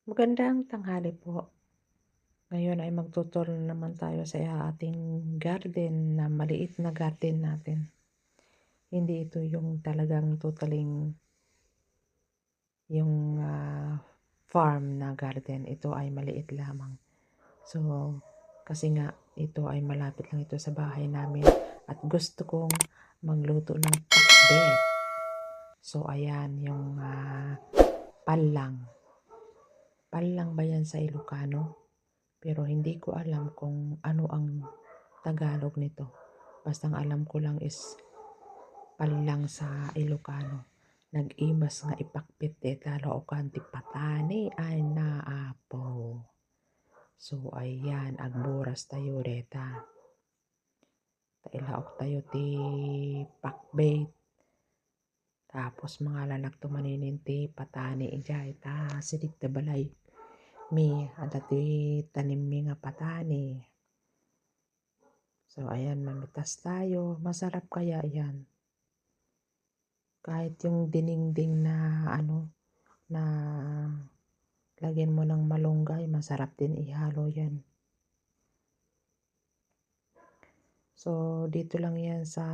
Magandang tanghali po. Ngayon ay magtuturo naman tayo sa ating garden na maliit na garden natin. Hindi ito yung talagang totaling yung farm na garden. Ito ay maliit lamang. So, kasi nga ito ay malapit lang ito sa bahay namin at gusto kong magluto ng pakbet. So, ayan yung palang. Palang ba yan sa Ilocano? Pero hindi ko alam kung ano ang Tagalog nito. Basta ang alam ko lang is palang sa Ilocano. Nag-imas nga ipakpit talo o kanti patani ay naapo. So ayan, agburas tayo reta. Tailaok tayo ti pakbet. Tapos mga lanak tumanininti patani ijay ta sidik ta balay. Mi adati tanim mi nga patani. So, ayan, mamitas tayo. Masarap kaya yan. Kahit yung dinengding na na lagyan mo ng malunggay, masarap din ihalo yan. So, dito lang yan sa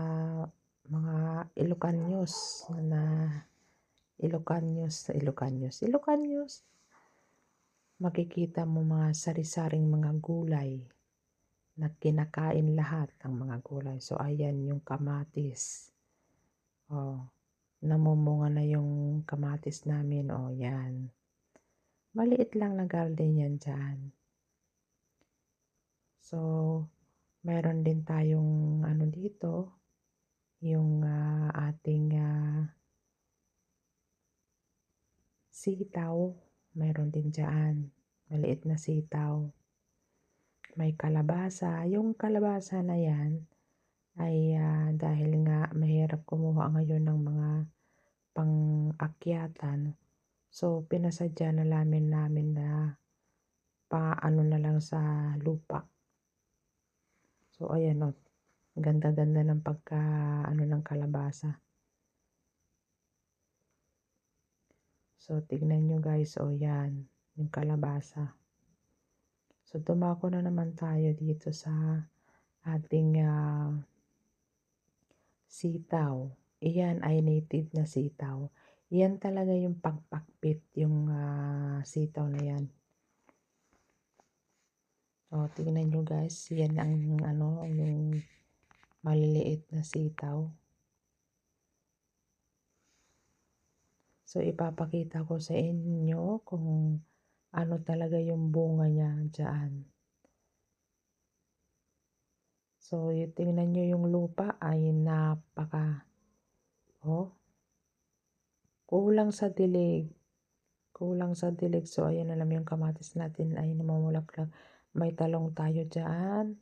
mga Ilocanios na Ilocanios. Makikita mo mga sari-saring mga gulay na kinakain lahat ng mga gulay. So, ayan yung kamatis. Oh, namumunga na yung kamatis namin. Oh, yan. Maliit lang na garden yan dyan. So, meron din tayong dito, yung ating sitaw. Meron din dyan. Maliit na sitaw. May kalabasa. Yung kalabasa na yan ay dahil nga mahirap kumuha ngayon ng mga pang-akyatan. So, pinasadya na namin na paano na lang sa lupa. So, ayan o. Ganda-ganda ng ng kalabasa. So, tignan nyo guys. O, yan. Yung kalabasa. So, dumako na naman tayo dito sa ating sitaw. Iyan ay native na sitaw. Yan talaga yung pagpakpit, yung sitaw na yan. O, tignan nyo guys. Yan ang yung maliliit na sitaw. So, ipapakita ko sa inyo kung ano talaga yung bunga niya dyan. So, tingnan nyo yung lupa ay kulang sa dilig. Kulang sa dilig. So, ayan na lang yung kamatis natin ay namumulaklak. May talong tayo dyan.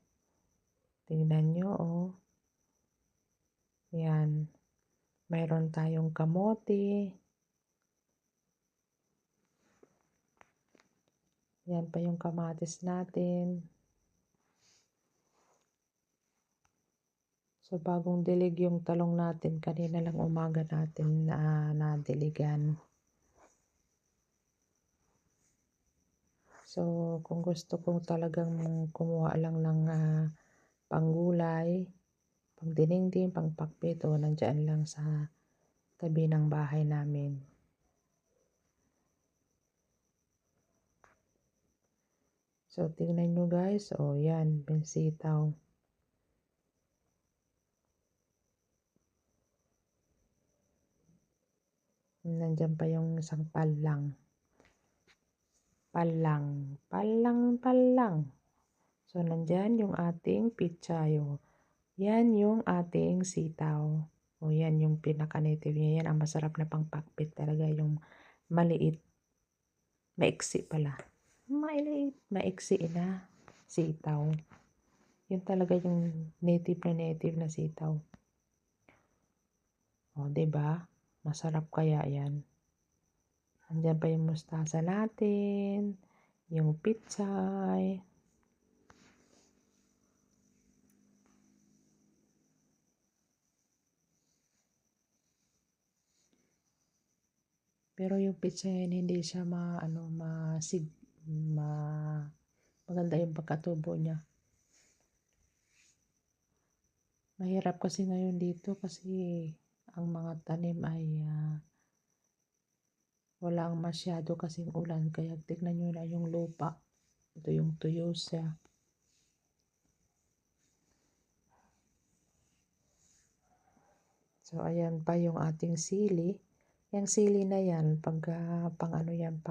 Tingnan nyo, oh. Yan. Mayroon tayong kamote. Yan pa yung kamatis natin. So, bagong dilig yung talong natin. Kanina lang umaga natin nadiligan. So, kung gusto kong talagang kumuha lang ng panggulay, pang dinengdeng, pang pakpit, o nandyan lang sa tabi ng bahay namin. So, tingnan nyo guys. O, yan. Pinsitaw. Nandyan pa yung isang palang. Palang. So, nandyan yung ating pitsayo. Yan yung ating sitaw. O, yan yung pinaka-native niya. Yan ang masarap na pangpakpit talaga. Yung maliit. Maiksi pala. Maliit. Maiksi na sitaw. Yun talaga yung native na sitaw. O, diba? Masarap kaya yan. Andyan pa yung mustasa natin. Yung pitsay. Pero yung pitsayan hindi siya ma maganda yung pagkatubo niya. Mahirap kasi ngayon dito kasi ang mga tanim ay walang masyado kasing ulan, kaya tignan nyo na yung lupa. Ito yung tuyo siya. So ayan pa yung ating sili. Yung sili na yan, pag pang ano yan,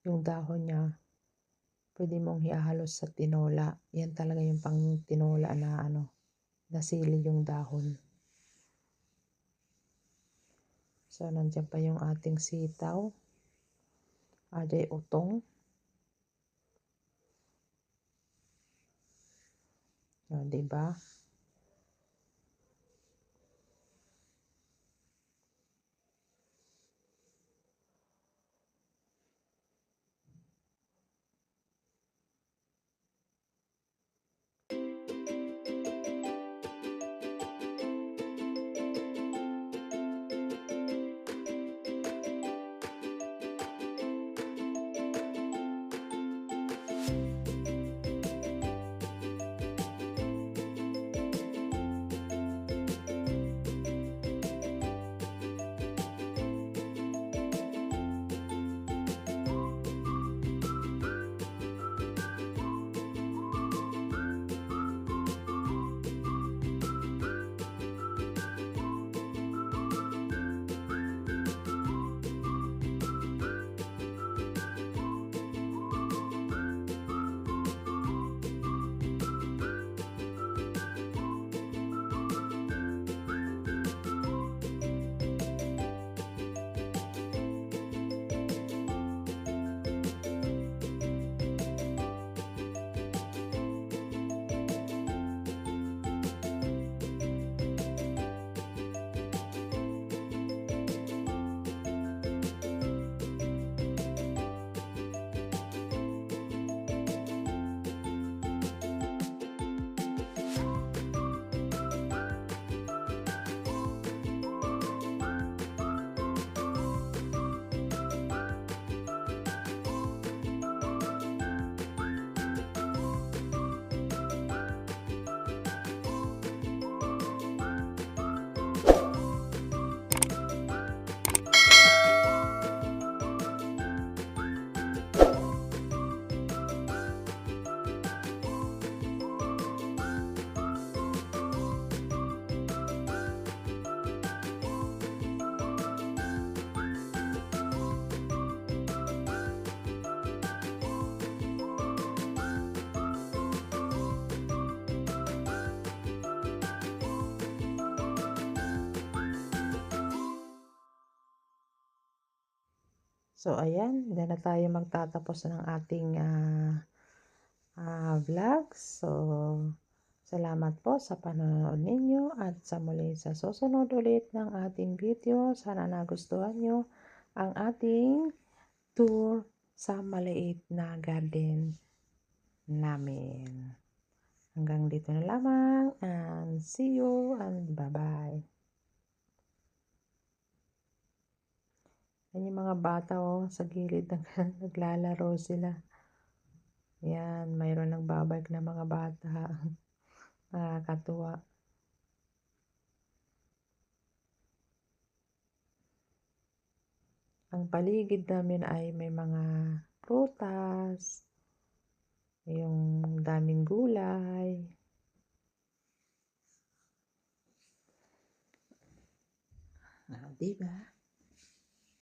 yung dahon niya, pwede mong ihalos sa tinola. Yan talaga yung pang tinola na sili yung dahon. So nandiyan pa yung ating sitaw. Aday utong. O, diba? So ayan, diyan na tayo magtatapos ng ating vlog. So salamat po sa panonood ninyo at sa muli sa susunod ulit ng ating video. Sana nagustuhan nyo ang ating tour sa maliit na garden namin. Hanggang dito na lamang and see you and bye-bye. Yan yung mga bata sa gilid naglalaro sila. Yan, mayroon nagbabike na mga bata. Nakakatuwa. Ang paligid namin ay may mga prutas, yung daming gulay. Diba?